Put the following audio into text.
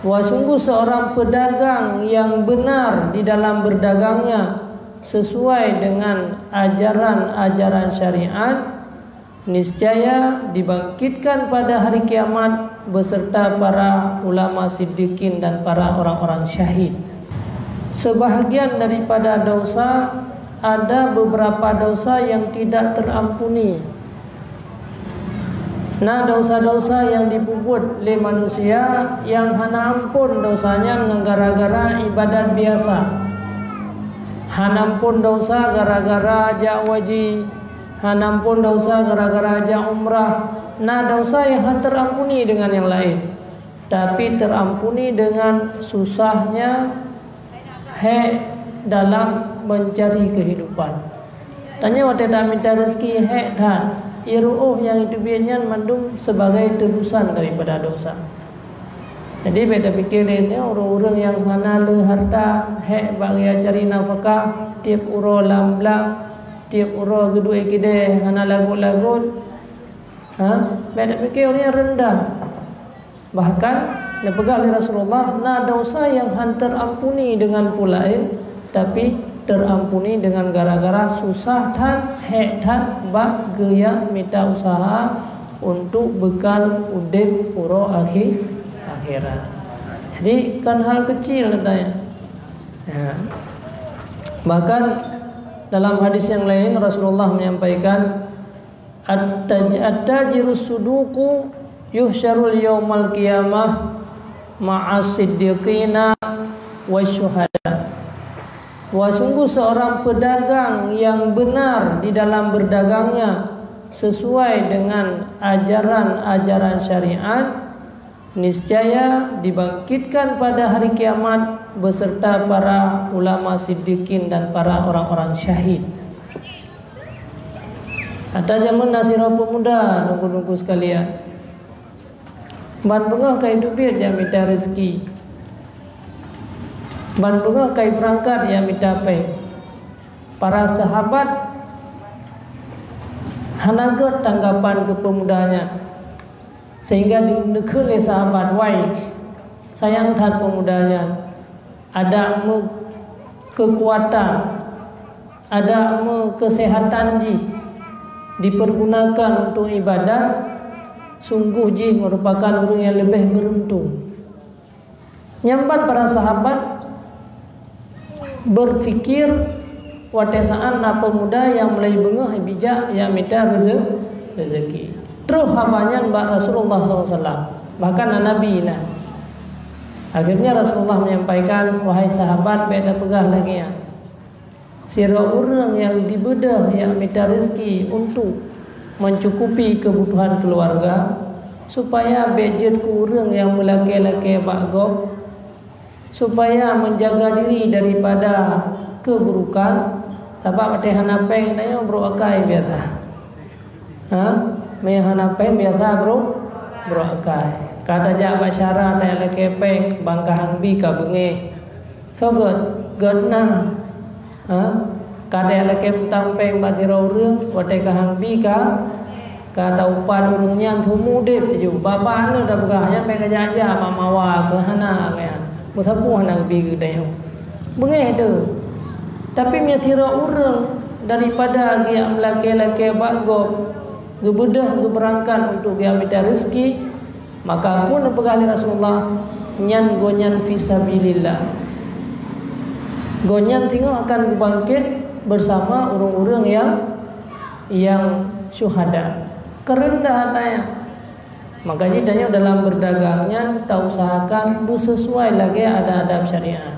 Wah, sungguh seorang pedagang yang benar di dalam berdagangnya sesuai dengan ajaran-ajaran syariat, niscaya dibangkitkan pada hari kiamat beserta para ulama siddiqin dan para orang-orang syahid. Sebahagian daripada dosa, ada beberapa dosa yang tidak terampuni. Nah, dosa-dosa yang dibuat oleh manusia yang hana ampun dosanya gara-gara ibadat biasa. Hana ampun dosa gara-gara ajak waji, hana ampun dosa gara-gara ajak umrah. Nah, dosa yang terampuni dengan yang lain, tapi terampuni dengan susahnya dalam mencari kehidupan. Tanya waktu tak minta rezeki dah. Iru'uh yang itu biarnya mandum sebagai tebusan daripada dosa. Jadi beda pikirin ya, orang-orang yang hana le harta bagi cari nafkah tiap uro lam-lam, tiap uro gedue gede hana lagut-lagut. Beda pikirnya rendah. Bahkan dipegang oleh Rasulullah, nah dosa yang hantar ampuni dengan pulain, tapi terampuni dengan gara-gara susah dan bak gaya minta usaha untuk bekal udip puro akhirat. Jadi kan hal kecil katanya. Bahkan dalam hadis yang lain Rasulullah menyampaikan, at-tajirus suduku yuhsyarul yaumal qiyamah ma'as siddiqina wasyuhada. Wah, sungguh seorang pedagang yang benar di dalam berdagangnya sesuai dengan ajaran-ajaran syariat, niscaya dibangkitkan pada hari kiamat beserta para ulama siddiqin dan para orang-orang syahid. Ada zaman nasirah pemuda nunggu-nunggu sekalian, ban bengah kai duit dia minta rezeki, ban bunga kai berangkat ya minta pe. Para sahabat hanagat tanggapan ke pemudanya, sehingga dikul oleh sahabat, wai sayang tan pemudanya, ada kekuatan, ada kesehatan ji dipergunakan untuk ibadat, sungguh ji merupakan orang yang lebih beruntung. Nyambat para sahabat berfikir watesaan na pemuda yang mulai bengah bijak yang minta rezeki. Terus hamanya mbak Rasulullah SAW, bahkan Nabi lah. Akhirnya Rasulullah menyampaikan, wahai sahabat, beda pegah lagi ya. Sira orang yang dibedah yang minta rezeki untuk mencukupi kebutuhan keluarga, supaya budget kurang yang melaki-laki bagok, supaya menjaga diri daripada keburukan. Sebab ada hanapeng naya bro akai biasa. Hanapeng biasa bro akai. Kata jak basyara naya lekepeng bangkahang bi ka bengeh. So good nah. Kata lekep tampeng batira urang wate kahang bi ka kata upan urungnya sumudip ju babana dah begahnya pe kajaja mamawa ke hana ya. Musapu anak bigu dah, bengeh tu. Tapi miatira orang daripada dia laki-laki bagok, gebedah geberangkan untuk dia minta rezeki, maka pun pegali Rasulullah nyan gonyan fisabilillah. Gonyan tinggal akan bangkit bersama orang-orang yang syuhada. Kerendah hatanya. Makanya dalam berdagangnya tak usahakan bersesuai lagi ada adab syariat.